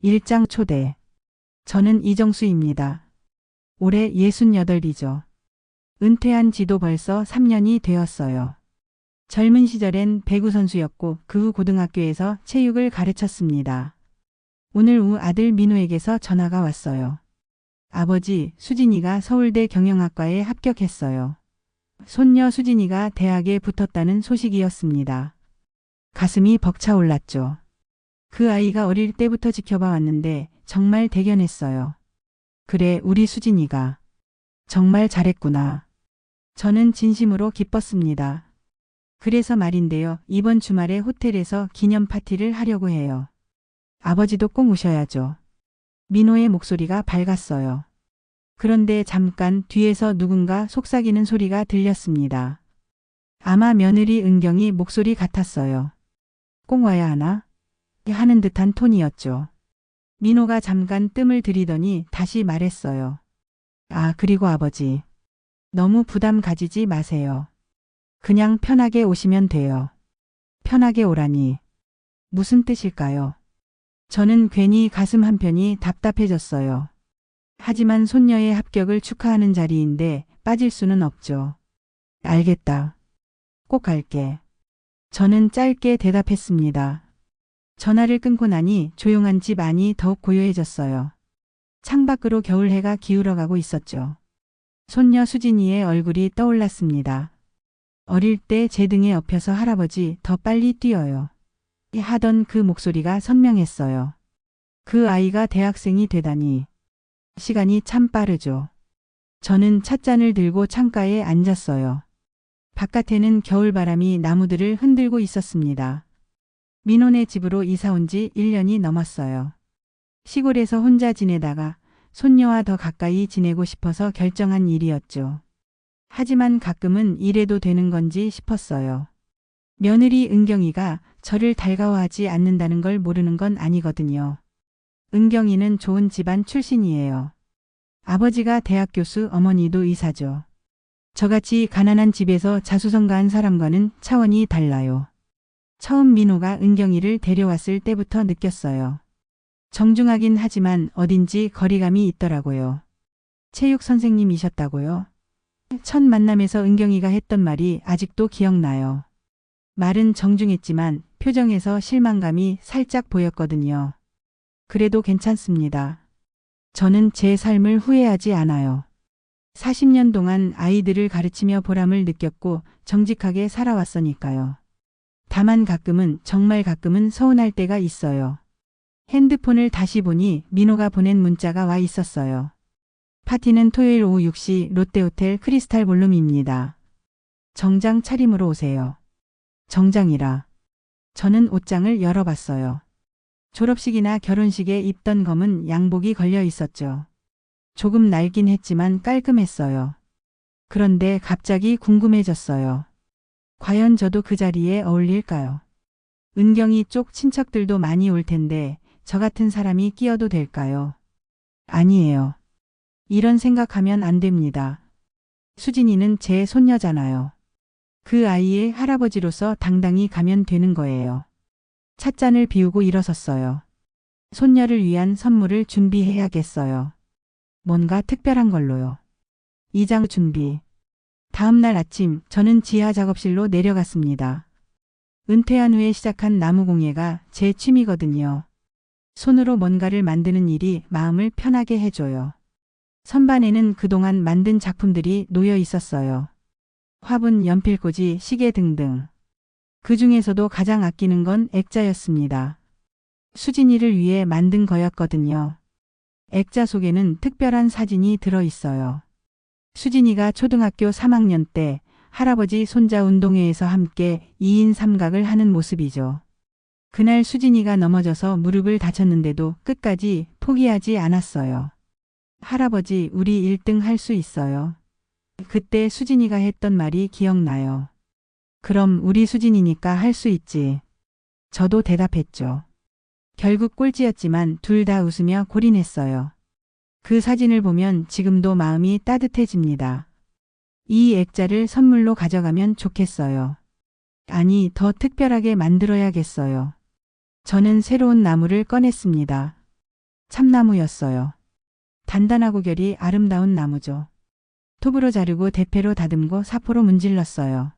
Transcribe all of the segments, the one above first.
일장 초대. 저는 이정수입니다. 올해 68이죠. 은퇴한 지도 벌써 3년이 되었어요. 젊은 시절엔 배구 선수였고 그 후 고등학교에서 체육을 가르쳤습니다. 오늘 오후 아들 민호에게서 전화가 왔어요. 아버지, 수진이가 서울대 경영학과에 합격했어요. 손녀 수진이가 대학에 붙었다는 소식이었습니다. 가슴이 벅차올랐죠. 그 아이가 어릴 때부터 지켜봐 왔는데 정말 대견했어요. 그래, 우리 수진이가 정말 잘했구나. 저는 진심으로 기뻤습니다. 그래서 말인데요. 이번 주말에 호텔에서 기념 파티를 하려고 해요. 아버지도 꼭 오셔야죠. 민호의 목소리가 밝았어요. 그런데 잠깐 뒤에서 누군가 속삭이는 소리가 들렸습니다. 아마 며느리 은경이 목소리 같았어요. 꼭 와야 하나? 하는 듯한 톤이었죠. 민호가 잠깐 뜸을 들이더니 다시 말했어요. 아, 그리고 아버지. 너무 부담 가지지 마세요. 그냥 편하게 오시면 돼요. 편하게 오라니. 무슨 뜻일까요? 저는 괜히 가슴 한편이 답답해졌어요. 하지만 손녀의 합격을 축하하는 자리인데 빠질 수는 없죠. 알겠다. 꼭 갈게. 저는 짧게 대답했습니다. 전화를 끊고 나니 조용한 집 안이 더욱 고요해졌어요. 창밖으로 겨울해가 기울어가고 있었죠. 손녀 수진이의 얼굴이 떠올랐습니다. 어릴 때 제 등에 엎여서 할아버지 더 빨리 뛰어요. 하던 그 목소리가 선명했어요. 그 아이가 대학생이 되다니. 시간이 참 빠르죠. 저는 찻잔을 들고 창가에 앉았어요. 바깥에는 겨울바람이 나무들을 흔들고 있었습니다. 민호네 집으로 이사 온 지 1년이 넘었어요. 시골에서 혼자 지내다가 손녀와 더 가까이 지내고 싶어서 결정한 일이었죠. 하지만 가끔은 이래도 되는 건지 싶었어요. 며느리 은경이가 저를 달가워하지 않는다는 걸 모르는 건 아니거든요. 은경이는 좋은 집안 출신이에요. 아버지가 대학 교수, 어머니도 의사죠. 저같이 가난한 집에서 자수성가한 사람과는 차원이 달라요. 처음 민호가 은경이를 데려왔을 때부터 느꼈어요. 정중하긴 하지만 어딘지 거리감이 있더라고요. 체육 선생님이셨다고요? 첫 만남에서 은경이가 했던 말이 아직도 기억나요. 말은 정중했지만 표정에서 실망감이 살짝 보였거든요. 그래도 괜찮습니다. 저는 제 삶을 후회하지 않아요. 40년 동안 아이들을 가르치며 보람을 느꼈고 정직하게 살아왔으니까요. 다만 가끔은, 정말 가끔은 서운할 때가 있어요. 핸드폰을 다시 보니 민호가 보낸 문자가 와 있었어요. 파티는 토요일 오후 6시 롯데호텔 크리스탈 볼룸입니다. 정장 차림으로 오세요. 정장이라. 저는 옷장을 열어봤어요. 졸업식이나 결혼식에 입던 검은 양복이 걸려 있었죠. 조금 낡긴 했지만 깔끔했어요. 그런데 갑자기 궁금해졌어요. 과연 저도 그 자리에 어울릴까요? 은경이 쪽 친척들도 많이 올 텐데 저 같은 사람이 끼어도 될까요? 아니에요. 이런 생각하면 안 됩니다. 수진이는 제 손녀잖아요. 그 아이의 할아버지로서 당당히 가면 되는 거예요. 찻잔을 비우고 일어섰어요. 손녀를 위한 선물을 준비해야겠어요. 뭔가 특별한 걸로요. 이장 준비. 다음 날 아침 저는 지하 작업실로 내려갔습니다. 은퇴한 후에 시작한 나무공예가 제 취미거든요. 손으로 뭔가를 만드는 일이 마음을 편하게 해줘요. 선반에는 그동안 만든 작품들이 놓여 있었어요. 화분, 연필꽂이, 시계 등등. 그 중에서도 가장 아끼는 건 액자였습니다. 수진이를 위해 만든 거였거든요. 액자 속에는 특별한 사진이 들어 있어요. 수진이가 초등학교 3학년 때 할아버지 손자 운동회에서 함께 2인 삼각을 하는 모습이죠. 그날 수진이가 넘어져서 무릎을 다쳤는데도 끝까지 포기하지 않았어요. 할아버지, 우리 1등 할 수 있어요. 그때 수진이가 했던 말이 기억나요. 그럼 우리 수진이니까 할 수 있지. 저도 대답했죠. 결국 꼴찌였지만 둘 다 웃으며 골인했어요. 그 사진을 보면 지금도 마음이 따뜻해집니다. 이 액자를 선물로 가져가면 좋겠어요. 아니, 더 특별하게 만들어야겠어요. 저는 새로운 나무를 꺼냈습니다. 참나무였어요. 단단하고 결이 아름다운 나무죠. 톱으로 자르고 대패로 다듬고 사포로 문질렀어요.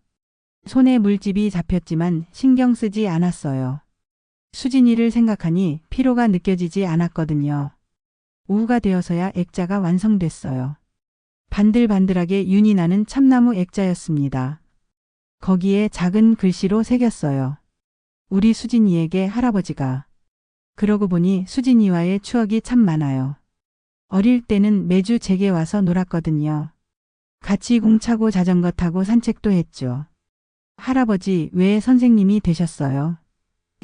손에 물집이 잡혔지만 신경 쓰지 않았어요. 수진이를 생각하니 피로가 느껴지지 않았거든요. 오후가 되어서야 액자가 완성됐어요. 반들반들하게 윤이 나는 참나무 액자였습니다. 거기에 작은 글씨로 새겼어요. 우리 수진이에게 할아버지가. 그러고 보니 수진이와의 추억이 참 많아요. 어릴 때는 매주 제게 와서 놀았거든요. 같이 공차고 자전거 타고 산책도 했죠. 할아버지 왜 선생님이 되셨어요?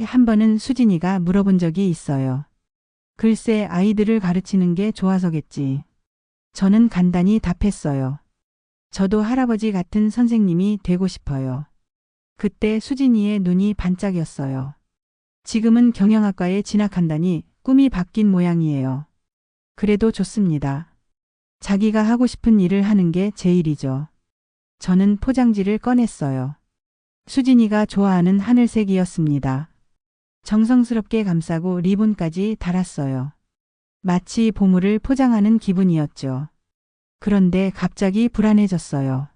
한 번은 수진이가 물어본 적이 있어요. 글쎄 아이들을 가르치는 게 좋아서겠지. 저는 간단히 답했어요. 저도 할아버지 같은 선생님이 되고 싶어요. 그때 수진이의 눈이 반짝였어요. 지금은 경영학과에 진학한다니 꿈이 바뀐 모양이에요. 그래도 좋습니다. 자기가 하고 싶은 일을 하는 게 제일이죠. 저는 포장지를 꺼냈어요. 수진이가 좋아하는 하늘색이었습니다. 정성스럽게 감싸고 리본까지 달았어요. 마치 보물을 포장하는 기분이었죠. 그런데 갑자기 불안해졌어요.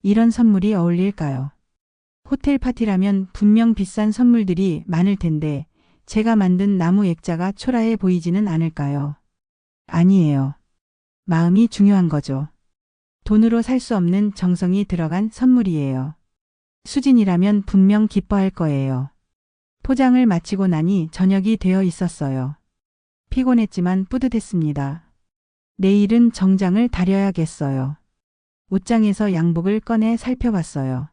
이런 선물이 어울릴까요? 호텔 파티라면 분명 비싼 선물들이 많을 텐데 제가 만든 나무 액자가 초라해 보이지는 않을까요? 아니에요. 마음이 중요한 거죠. 돈으로 살 수 없는 정성이 들어간 선물이에요. 수진이라면 분명 기뻐할 거예요. 포장을 마치고 나니 저녁이 되어 있었어요. 피곤했지만 뿌듯했습니다. 내일은 정장을 다려야겠어요. 옷장에서 양복을 꺼내 살펴봤어요.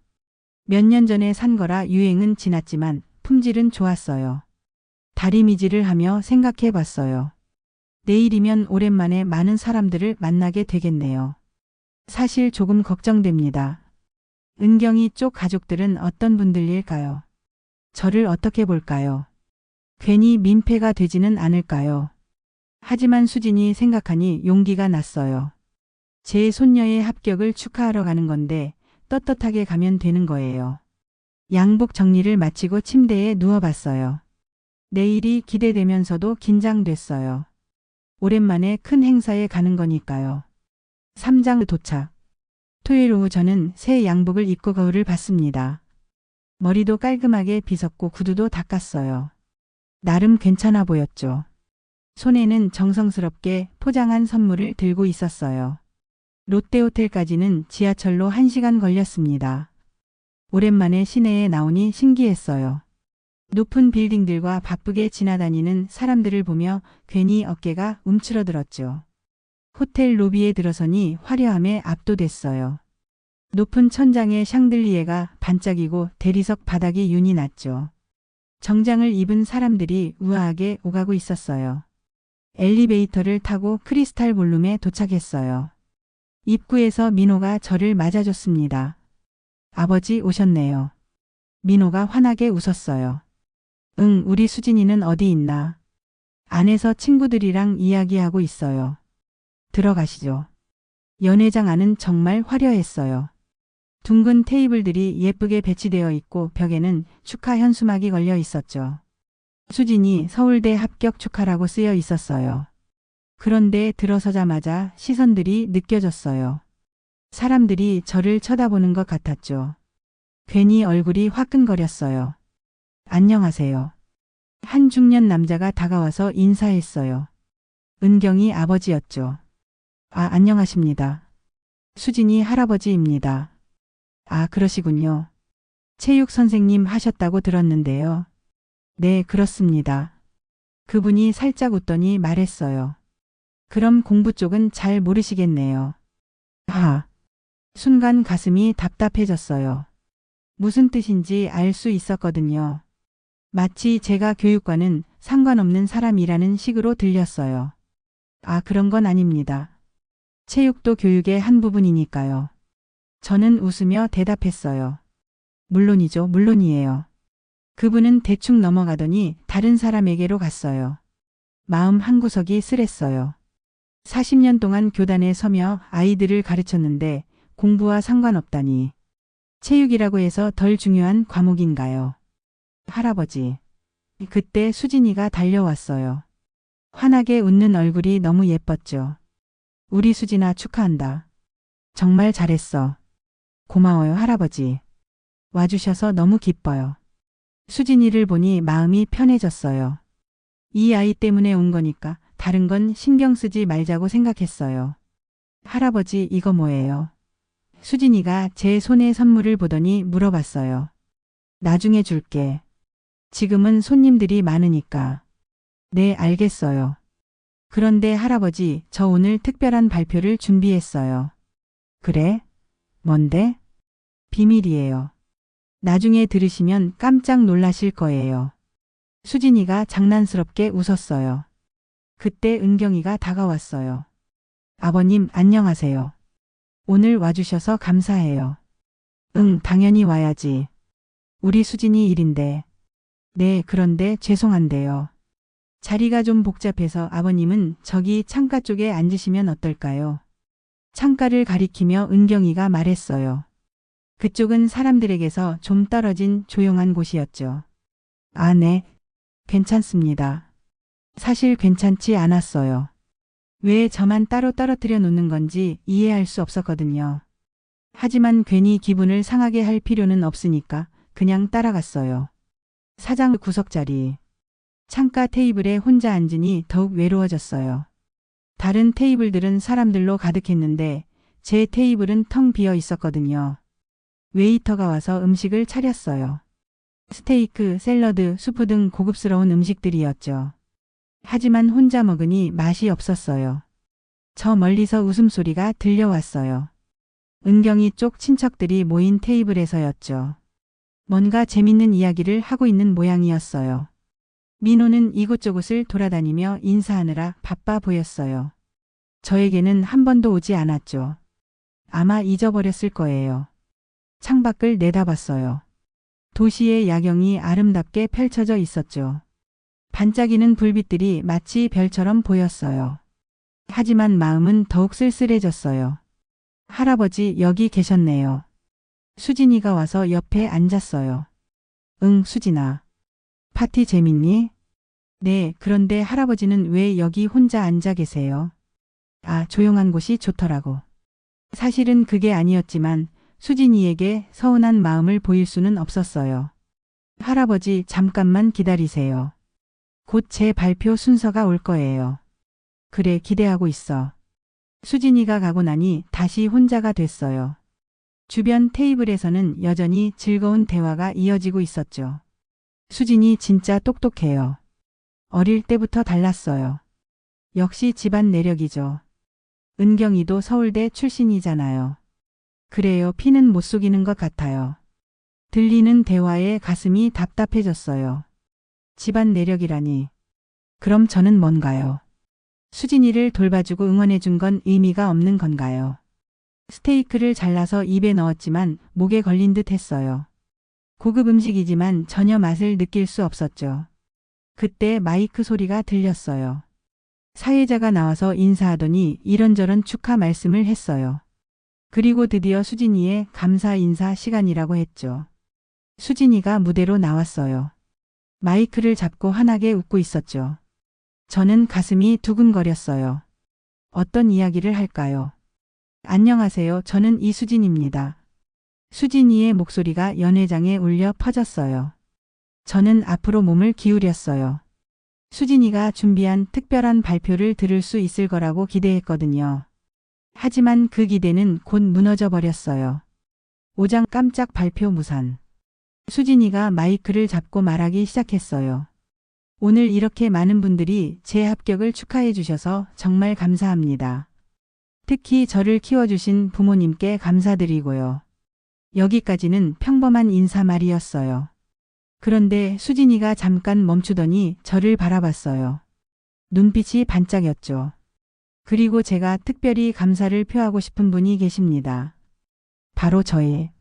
몇 년 전에 산 거라 유행은 지났지만 품질은 좋았어요. 다리미질을 하며 생각해 봤어요. 내일이면 오랜만에 많은 사람들을 만나게 되겠네요. 사실 조금 걱정됩니다. 은경이 쪽 가족들은 어떤 분들일까요? 저를 어떻게 볼까요? 괜히 민폐가 되지는 않을까요? 하지만 수진이 생각하니 용기가 났어요. 제 손녀의 합격을 축하하러 가는 건데 떳떳하게 가면 되는 거예요. 양복 정리를 마치고 침대에 누워봤어요. 내일이 기대되면서도 긴장됐어요. 오랜만에 큰 행사에 가는 거니까요. 3장 도착. 토요일 오후 저는 새 양복을 입고 거울을 봤습니다. 머리도 깔끔하게 빗었고 구두도 닦았어요. 나름 괜찮아 보였죠. 손에는 정성스럽게 포장한 선물을 들고 있었어요. 롯데호텔까지는 지하철로 1시간 걸렸습니다. 오랜만에 시내에 나오니 신기했어요. 높은 빌딩들과 바쁘게 지나다니는 사람들을 보며 괜히 어깨가 움츠러들었죠. 호텔 로비에 들어서니 화려함에 압도됐어요. 높은 천장에 샹들리에가 반짝이고 대리석 바닥이 윤이 났죠. 정장을 입은 사람들이 우아하게 오가고 있었어요. 엘리베이터를 타고 크리스탈 볼룸에 도착했어요. 입구에서 민호가 저를 맞아줬습니다. 아버지 오셨네요. 민호가 환하게 웃었어요. 응, 우리 수진이는 어디 있나? 안에서 친구들이랑 이야기하고 있어요. 들어가시죠. 연회장 안은 정말 화려했어요. 둥근 테이블들이 예쁘게 배치되어 있고 벽에는 축하 현수막이 걸려 있었죠. 수진이 서울대 합격 축하라고 쓰여 있었어요. 그런데 들어서자마자 시선들이 느껴졌어요. 사람들이 저를 쳐다보는 것 같았죠. 괜히 얼굴이 화끈거렸어요. 안녕하세요. 한 중년 남자가 다가와서 인사했어요. 은경이 아버지였죠. 안녕하십니다. 수진이 할아버지입니다. 그러시군요. 체육 선생님 하셨다고 들었는데요. 네, 그렇습니다. 그분이 살짝 웃더니 말했어요. 그럼 공부 쪽은 잘 모르시겠네요. 순간 가슴이 답답해졌어요. 무슨 뜻인지 알 수 있었거든요. 마치 제가 교육과는 상관없는 사람이라는 식으로 들렸어요. 그런 건 아닙니다. 체육도 교육의 한 부분이니까요. 저는 웃으며 대답했어요. 물론이죠, 물론이에요. 그분은 대충 넘어가더니 다른 사람에게로 갔어요. 마음 한구석이 쓰랬어요. 40년 동안 교단에 서며 아이들을 가르쳤는데 공부와 상관없다니. 체육이라고 해서 덜 중요한 과목인가요? 할아버지. 그때 수진이가 달려왔어요. 환하게 웃는 얼굴이 너무 예뻤죠. 우리 수진아 축하한다. 정말 잘했어. 고마워요, 할아버지. 와주셔서 너무 기뻐요. 수진이를 보니 마음이 편해졌어요. 이 아이 때문에 온 거니까 다른 건 신경 쓰지 말자고 생각했어요. 할아버지, 이거 뭐예요? 수진이가 제 손에 선물을 보더니 물어봤어요. 나중에 줄게. 지금은 손님들이 많으니까. 네, 알겠어요. 그런데 할아버지, 저 오늘 특별한 발표를 준비했어요. 그래? 뭔데? 비밀이에요. 나중에 들으시면 깜짝 놀라실 거예요. 수진이가 장난스럽게 웃었어요. 그때 은경이가 다가왔어요. 아버님, 안녕하세요. 오늘 와주셔서 감사해요. 응, 당연히 와야지. 우리 수진이 일인데. 네, 그런데 죄송한데요. 자리가 좀 복잡해서 아버님은 저기 창가 쪽에 앉으시면 어떨까요? 창가를 가리키며 은경이가 말했어요. 그쪽은 사람들에게서 좀 떨어진 조용한 곳이었죠. 아, 네. 괜찮습니다. 사실 괜찮지 않았어요. 왜 저만 따로 떨어뜨려 놓는 건지 이해할 수 없었거든요. 하지만 괜히 기분을 상하게 할 필요는 없으니까 그냥 따라갔어요. 사장 구석자리. 창가 테이블에 혼자 앉으니 더욱 외로워졌어요. 다른 테이블들은 사람들로 가득했는데 제 테이블은 텅 비어 있었거든요. 웨이터가 와서 음식을 차렸어요. 스테이크, 샐러드, 수프 등 고급스러운 음식들이었죠. 하지만 혼자 먹으니 맛이 없었어요. 저 멀리서 웃음소리가 들려왔어요. 은경이 쪽 친척들이 모인 테이블에서였죠. 뭔가 재밌는 이야기를 하고 있는 모양이었어요. 민호는 이곳저곳을 돌아다니며 인사하느라 바빠 보였어요. 저에게는 한 번도 오지 않았죠. 아마 잊어버렸을 거예요. 창밖을 내다봤어요. 도시의 야경이 아름답게 펼쳐져 있었죠. 반짝이는 불빛들이 마치 별처럼 보였어요. 하지만 마음은 더욱 쓸쓸해졌어요. 할아버지, 여기 계셨네요. 수진이가 와서 옆에 앉았어요. 응, 수진아. 파티 재밌니? 네, 그런데 할아버지는 왜 여기 혼자 앉아 계세요? 아, 조용한 곳이 좋더라고. 사실은 그게 아니었지만 수진이에게 서운한 마음을 보일 수는 없었어요. 할아버지, 잠깐만 기다리세요. 곧 제 발표 순서가 올 거예요. 그래, 기대하고 있어. 수진이가 가고 나니 다시 혼자가 됐어요. 주변 테이블에서는 여전히 즐거운 대화가 이어지고 있었죠. 수진이 진짜 똑똑해요. 어릴 때부터 달랐어요. 역시 집안 내력이죠. 은경이도 서울대 출신이잖아요. 그래요, 피는 못 속이는 것 같아요. 들리는 대화에 가슴이 답답해졌어요. 집안 내력이라니. 그럼 저는 뭔가요? 수진이를 돌봐주고 응원해준 건 의미가 없는 건가요? 스테이크를 잘라서 입에 넣었지만 목에 걸린 듯 했어요. 고급 음식이지만 전혀 맛을 느낄 수 없었죠. 그때 마이크 소리가 들렸어요. 사회자가 나와서 인사하더니 이런저런 축하 말씀을 했어요. 그리고 드디어 수진이의 감사 인사 시간이라고 했죠. 수진이가 무대로 나왔어요. 마이크를 잡고 환하게 웃고 있었죠. 저는 가슴이 두근거렸어요. 어떤 이야기를 할까요? 안녕하세요. 저는 이수진입니다. 수진이의 목소리가 연회장에 울려 퍼졌어요. 저는 앞으로 몸을 기울였어요. 수진이가 준비한 특별한 발표를 들을 수 있을 거라고 기대했거든요. 하지만 그 기대는 곧 무너져 버렸어요. 오장 깜짝 발표 무산. 수진이가 마이크를 잡고 말하기 시작했어요. 오늘 이렇게 많은 분들이 제 합격을 축하해 주셔서 정말 감사합니다. 특히 저를 키워주신 부모님께 감사드리고요. 여기까지는 평범한 인사말이었어요. 그런데 수진이가 잠깐 멈추더니 저를 바라봤어요. 눈빛이 반짝였죠. 그리고 제가 특별히 감사를 표하고 싶은 분이 계십니다. 바로 저의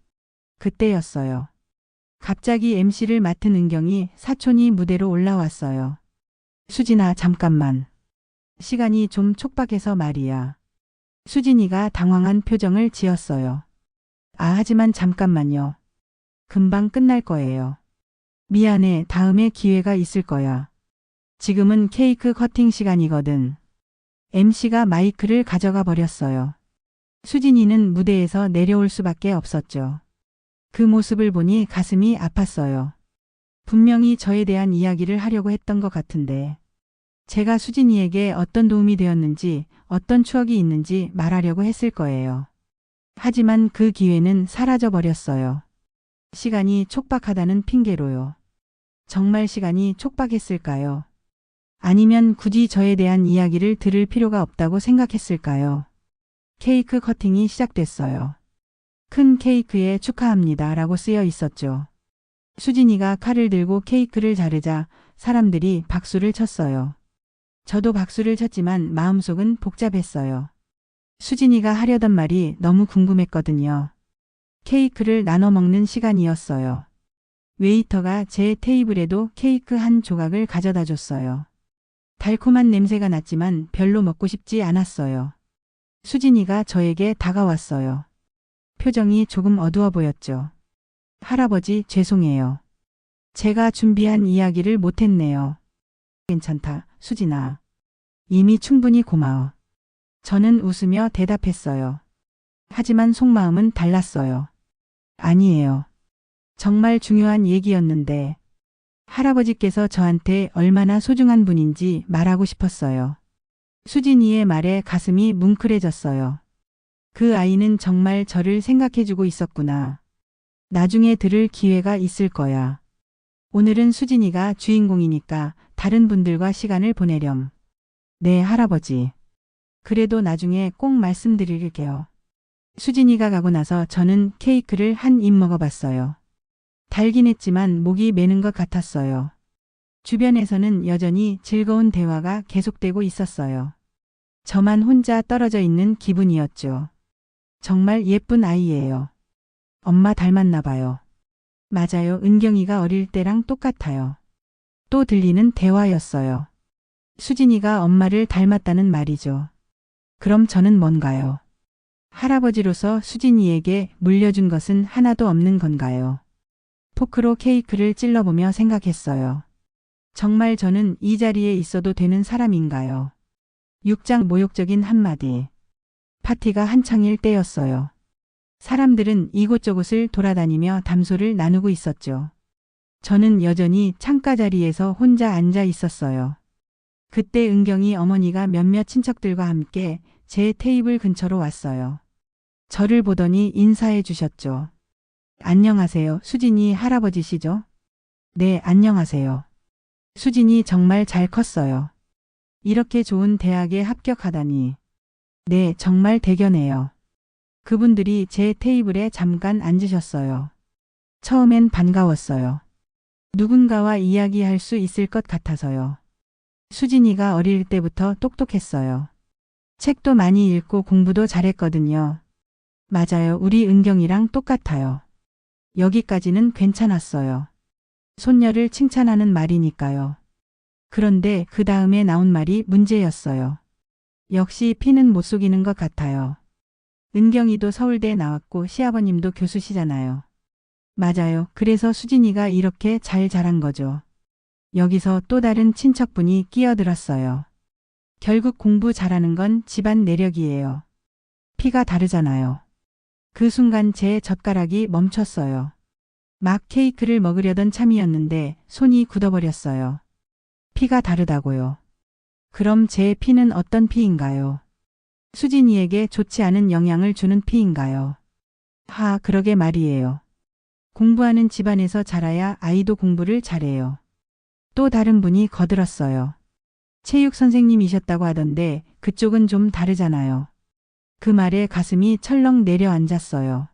그때였어요. 갑자기 MC를 맡은 은경이 사촌이 무대로 올라왔어요. 수진아, 잠깐만. 시간이 좀 촉박해서 말이야. 수진이가 당황한 표정을 지었어요. 아, 하지만 잠깐만요. 금방 끝날 거예요. 미안해, 다음에 기회가 있을 거야. 지금은 케이크 커팅 시간이거든. MC가 마이크를 가져가 버렸어요. 수진이는 무대에서 내려올 수밖에 없었죠. 그 모습을 보니 가슴이 아팠어요. 분명히 저에 대한 이야기를 하려고 했던 것 같은데 제가 수진이에게 어떤 도움이 되었는지 어떤 추억이 있는지 말하려고 했을 거예요. 하지만 그 기회는 사라져 버렸어요. 시간이 촉박하다는 핑계로요. 정말 시간이 촉박했을까요? 아니면 굳이 저에 대한 이야기를 들을 필요가 없다고 생각했을까요? 케이크 커팅이 시작됐어요. 큰 케이크에 축하합니다 라고 쓰여 있었죠. 수진이가 칼을 들고 케이크를 자르자 사람들이 박수를 쳤어요. 저도 박수를 쳤지만 마음속은 복잡했어요. 수진이가 하려던 말이 너무 궁금했거든요. 케이크를 나눠 먹는 시간이었어요. 웨이터가 제 테이블에도 케이크 한 조각을 가져다 줬어요. 달콤한 냄새가 났지만 별로 먹고 싶지 않았어요. 수진이가 저에게 다가왔어요. 표정이 조금 어두워 보였죠. 할아버지 죄송해요. 제가 준비한 이야기를 못했네요. 괜찮다, 수진아. 이미 충분히 고마워. 저는 웃으며 대답했어요. 하지만 속마음은 달랐어요. 아니에요. 정말 중요한 얘기였는데 할아버지께서 저한테 얼마나 소중한 분인지 말하고 싶었어요. 수진이의 말에 가슴이 뭉클해졌어요. 그 아이는 정말 저를 생각해주고 있었구나. 나중에 들을 기회가 있을 거야. 오늘은 수진이가 주인공이니까 다른 분들과 시간을 보내렴. 네, 할아버지. 그래도 나중에 꼭 말씀드릴게요. 수진이가 가고 나서 저는 케이크를 한 입 먹어봤어요. 달긴 했지만 목이 메는 것 같았어요. 주변에서는 여전히 즐거운 대화가 계속되고 있었어요. 저만 혼자 떨어져 있는 기분이었죠. 정말 예쁜 아이예요. 엄마 닮았나 봐요. 맞아요. 은경이가 어릴 때랑 똑같아요. 또 들리는 대화였어요. 수진이가 엄마를 닮았다는 말이죠. 그럼 저는 뭔가요? 할아버지로서 수진이에게 물려준 것은 하나도 없는 건가요? 포크로 케이크를 찔러보며 생각했어요. 정말 저는 이 자리에 있어도 되는 사람인가요? 6장 모욕적인 한마디. 파티가 한창일 때였어요. 사람들은 이곳저곳을 돌아다니며 담소를 나누고 있었죠. 저는 여전히 창가 자리에서 혼자 앉아 있었어요. 그때 은경이 어머니가 몇몇 친척들과 함께 제 테이블 근처로 왔어요. 저를 보더니 인사해 주셨죠. 안녕하세요. 수진이 할아버지시죠? 네, 안녕하세요. 수진이 정말 잘 컸어요. 이렇게 좋은 대학에 합격하다니. 네, 정말 대견해요. 그분들이 제 테이블에 잠깐 앉으셨어요. 처음엔 반가웠어요. 누군가와 이야기할 수 있을 것 같아서요. 수진이가 어릴 때부터 똑똑했어요. 책도 많이 읽고 공부도 잘했거든요. 맞아요. 우리 은경이랑 똑같아요. 여기까지는 괜찮았어요. 손녀를 칭찬하는 말이니까요. 그런데 그 다음에 나온 말이 문제였어요. 역시 피는 못 속이는 것 같아요. 은경이도 서울대 나왔고 시아버님도 교수시잖아요. 맞아요. 그래서 수진이가 이렇게 잘 자란 거죠. 여기서 또 다른 친척분이 끼어들었어요. 결국 공부 잘하는 건 집안 내력이에요. 피가 다르잖아요. 그 순간 제 젓가락이 멈췄어요. 막 케이크를 먹으려던 참이었는데 손이 굳어버렸어요. 피가 다르다고요. 그럼 제 피는 어떤 피인가요? 수진이에게 좋지 않은 영향을 주는 피인가요? 그러게 말이에요. 공부하는 집안에서 자라야 아이도 공부를 잘해요. 또 다른 분이 거들었어요. 체육 선생님이셨다고 하던데 그쪽은 좀 다르잖아요. 그 말에 가슴이 철렁 내려앉았어요.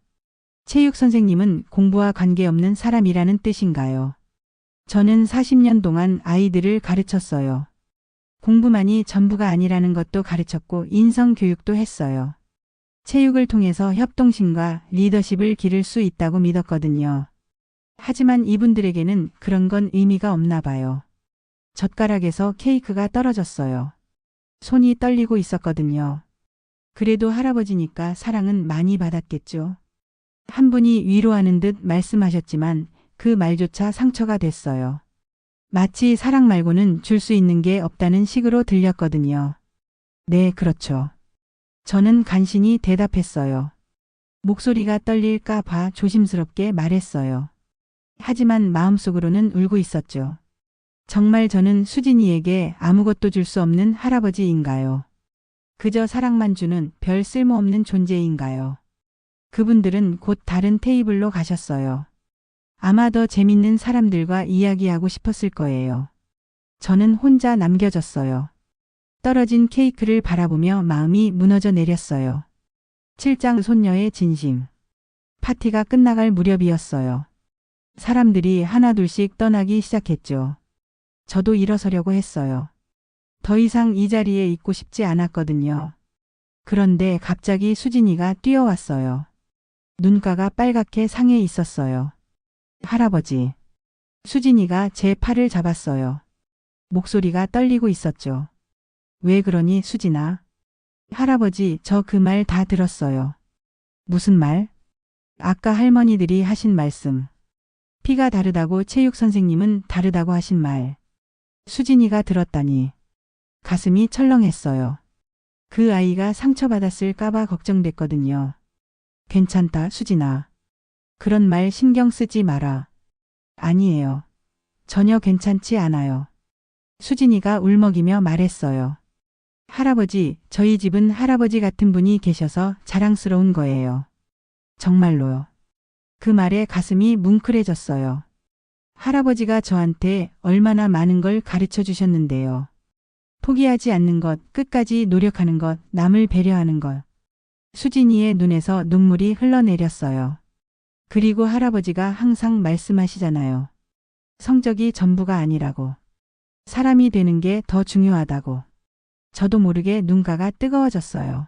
체육 선생님은 공부와 관계없는 사람이라는 뜻인가요? 저는 40년 동안 아이들을 가르쳤어요. 공부만이 전부가 아니라는 것도 가르쳤고 인성교육도 했어요. 체육을 통해서 협동심과 리더십을 기를 수 있다고 믿었거든요. 하지만 이분들에게는 그런 건 의미가 없나 봐요. 젓가락에서 케이크가 떨어졌어요. 손이 떨리고 있었거든요. 그래도 할아버지니까 사랑은 많이 받았겠죠. 한 분이 위로하는 듯 말씀하셨지만 그 말조차 상처가 됐어요. 마치 사랑 말고는 줄 수 있는 게 없다는 식으로 들렸거든요. 네, 그렇죠. 저는 간신히 대답했어요. 목소리가 떨릴까 봐 조심스럽게 말했어요. 하지만 마음속으로는 울고 있었죠. 정말 저는 수진이에게 아무것도 줄 수 없는 할아버지인가요? 그저 사랑만 주는 별 쓸모없는 존재인가요? 그분들은 곧 다른 테이블로 가셨어요. 아마 더 재밌는 사람들과 이야기하고 싶었을 거예요. 저는 혼자 남겨졌어요. 떨어진 케이크를 바라보며 마음이 무너져 내렸어요. 7장 손녀의 진심. 파티가 끝나갈 무렵이었어요. 사람들이 하나둘씩 떠나기 시작했죠. 저도 일어서려고 했어요. 더 이상 이 자리에 있고 싶지 않았거든요. 그런데 갑자기 수진이가 뛰어왔어요. 눈가가 빨갛게 상해 있었어요. 할아버지. 수진이가 제 팔을 잡았어요. 목소리가 떨리고 있었죠. 왜 그러니 수진아? 할아버지, 저 그 말 다 들었어요. 무슨 말? 아까 할머니들이 하신 말씀. 피가 다르다고 체육 선생님은 다르다고 하신 말. 수진이가 들었다니. 가슴이 철렁했어요. 그 아이가 상처받았을까봐 걱정됐거든요. 괜찮다, 수진아. 그런 말 신경 쓰지 마라. 아니에요. 전혀 괜찮지 않아요. 수진이가 울먹이며 말했어요. 할아버지, 저희 집은 할아버지 같은 분이 계셔서 자랑스러운 거예요. 정말로요. 그 말에 가슴이 뭉클해졌어요. 할아버지가 저한테 얼마나 많은 걸 가르쳐 주셨는데요. 포기하지 않는 것, 끝까지 노력하는 것, 남을 배려하는 것. 수진이의 눈에서 눈물이 흘러내렸어요. 그리고 할아버지가 항상 말씀하시잖아요. 성적이 전부가 아니라고. 사람이 되는 게 더 중요하다고. 저도 모르게 눈가가 뜨거워졌어요.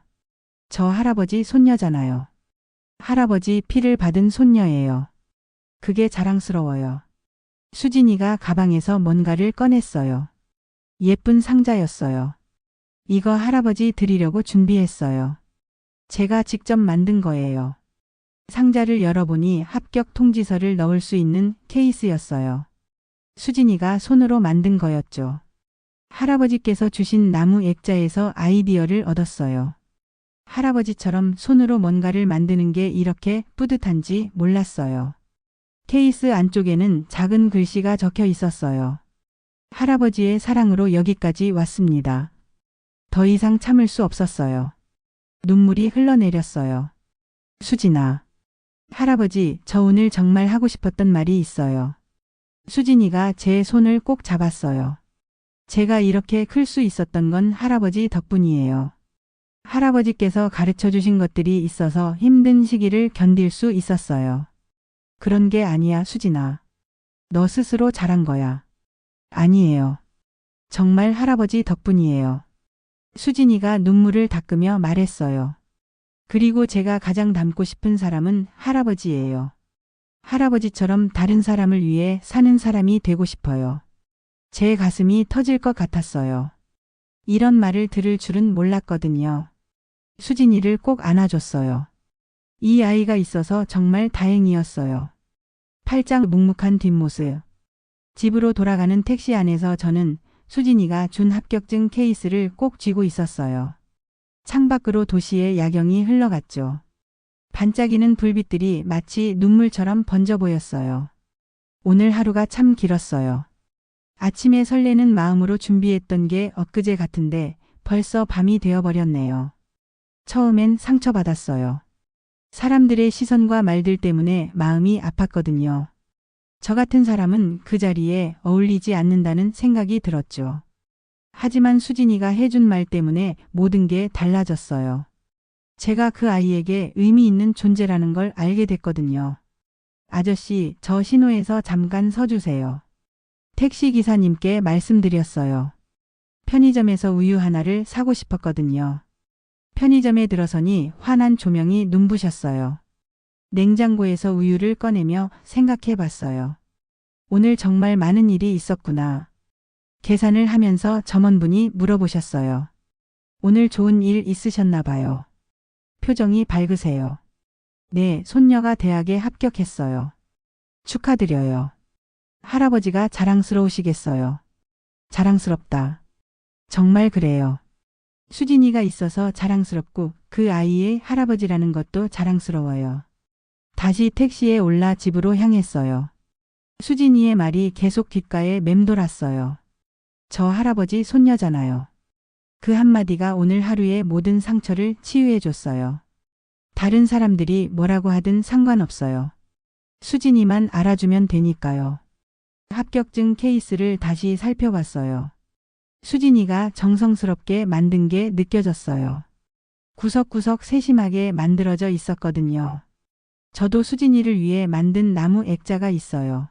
저 할아버지 손녀잖아요. 할아버지 피를 받은 손녀예요. 그게 자랑스러워요. 수진이가 가방에서 뭔가를 꺼냈어요. 예쁜 상자였어요. 이거 할아버지 드리려고 준비했어요. 제가 직접 만든 거예요. 상자를 열어보니 합격 통지서를 넣을 수 있는 케이스였어요. 수진이가 손으로 만든 거였죠. 할아버지께서 주신 나무 액자에서 아이디어를 얻었어요. 할아버지처럼 손으로 뭔가를 만드는 게 이렇게 뿌듯한지 몰랐어요. 케이스 안쪽에는 작은 글씨가 적혀 있었어요. 할아버지의 사랑으로 여기까지 왔습니다. 더 이상 참을 수 없었어요. 눈물이 흘러내렸어요. 수진아. 할아버지, 저 오늘 정말 하고 싶었던 말이 있어요. 수진이가 제 손을 꼭 잡았어요. 제가 이렇게 클 수 있었던 건 할아버지 덕분이에요. 할아버지께서 가르쳐 주신 것들이 있어서 힘든 시기를 견딜 수 있었어요. 그런 게 아니야, 수진아. 너 스스로 잘한 거야. 아니에요. 정말 할아버지 덕분이에요. 수진이가 눈물을 닦으며 말했어요. 그리고 제가 가장 닮고 싶은 사람은 할아버지예요. 할아버지처럼 다른 사람을 위해 사는 사람이 되고 싶어요. 제 가슴이 터질 것 같았어요. 이런 말을 들을 줄은 몰랐거든요. 수진이를 꼭 안아줬어요. 이 아이가 있어서 정말 다행이었어요. 팔짱 묵묵한 뒷모습. 집으로 돌아가는 택시 안에서 저는 수진이가 준 합격증 케이스를 꼭 쥐고 있었어요. 창밖으로 도시의 야경이 흘러갔죠. 반짝이는 불빛들이 마치 눈물처럼 번져 보였어요. 오늘 하루가 참 길었어요. 아침에 설레는 마음으로 준비했던 게 엊그제 같은데 벌써 밤이 되어버렸네요. 처음엔 상처받았어요. 사람들의 시선과 말들 때문에 마음이 아팠거든요. 저 같은 사람은 그 자리에 어울리지 않는다는 생각이 들었죠. 하지만 수진이가 해준 말 때문에 모든 게 달라졌어요. 제가 그 아이에게 의미 있는 존재라는 걸 알게 됐거든요. 아저씨, 저 신호에서 잠깐 서주세요. 택시기사님께 말씀드렸어요. 편의점에서 우유 하나를 사고 싶었거든요. 편의점에 들어서니 환한 조명이 눈부셨어요. 냉장고에서 우유를 꺼내며 생각해 봤어요. 오늘 정말 많은 일이 있었구나. 계산을 하면서 점원분이 물어보셨어요. 오늘 좋은 일 있으셨나 봐요. 표정이 밝으세요. 네, 손녀가 대학에 합격했어요. 축하드려요. 할아버지가 자랑스러우시겠어요. 자랑스럽다. 정말 그래요. 수진이가 있어서 자랑스럽고 그 아이의 할아버지라는 것도 자랑스러워요. 다시 택시에 올라 집으로 향했어요. 수진이의 말이 계속 귓가에 맴돌았어요. 저 할아버지 손녀잖아요. 그 한마디가 오늘 하루의 모든 상처를 치유해줬어요. 다른 사람들이 뭐라고 하든 상관없어요. 수진이만 알아주면 되니까요. 합격증 케이스를 다시 살펴봤어요. 수진이가 정성스럽게 만든 게 느껴졌어요. 구석구석 세심하게 만들어져 있었거든요. 저도 수진이를 위해 만든 나무 액자가 있어요.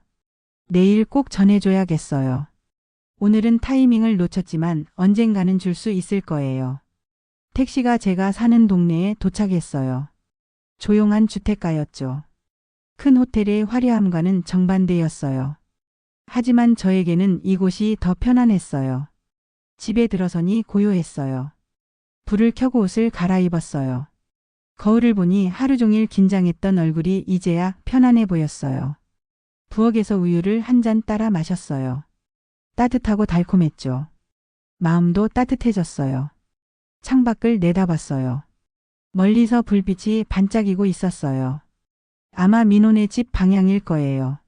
내일 꼭 전해줘야겠어요. 오늘은 타이밍을 놓쳤지만 언젠가는 줄 수 있을 거예요. 택시가 제가 사는 동네에 도착했어요. 조용한 주택가였죠. 큰 호텔의 화려함과는 정반대였어요. 하지만 저에게는 이곳이 더 편안했어요. 집에 들어서니 고요했어요. 불을 켜고 옷을 갈아입었어요. 거울을 보니 하루 종일 긴장했던 얼굴이 이제야 편안해 보였어요. 부엌에서 우유를 한 잔 따라 마셨어요. 따뜻하고 달콤했죠. 마음도 따뜻해졌어요. 창밖을 내다봤어요. 멀리서 불빛이 반짝이고 있었어요. 아마 민호네 집 방향일 거예요.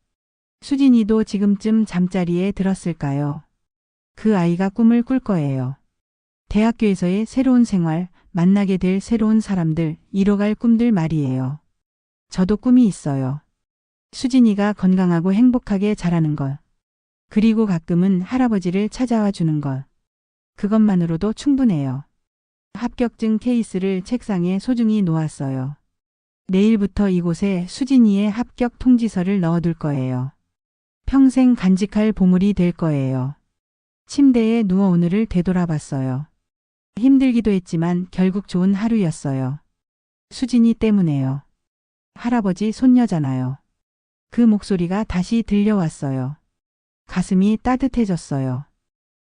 수진이도 지금쯤 잠자리에 들었을까요? 그 아이가 꿈을 꿀 거예요. 대학교에서의 새로운 생활, 만나게 될 새로운 사람들, 이뤄갈 꿈들 말이에요. 저도 꿈이 있어요. 수진이가 건강하고 행복하게 자라는 것. 그리고 가끔은 할아버지를 찾아와 주는 것. 그것만으로도 충분해요. 합격증 케이스를 책상에 소중히 놓았어요. 내일부터 이곳에 수진이의 합격 통지서를 넣어둘 거예요. 평생 간직할 보물이 될 거예요. 침대에 누워 오늘을 되돌아봤어요. 힘들기도 했지만 결국 좋은 하루였어요. 수진이 때문에요. 할아버지 손녀잖아요. 그 목소리가 다시 들려왔어요. 가슴이 따뜻해졌어요.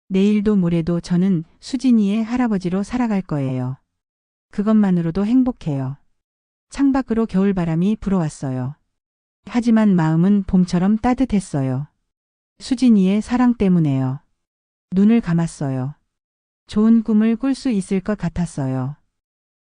내일도 모레도 저는 수진이의 할아버지로 살아갈 거예요. 그것만으로도 행복해요. 창밖으로 겨울바람이 불어왔어요. 하지만 마음은 봄처럼 따뜻했어요. 수진이의 사랑 때문에요. 눈을 감았어요. 좋은 꿈을 꿀 수 있을 것 같았어요.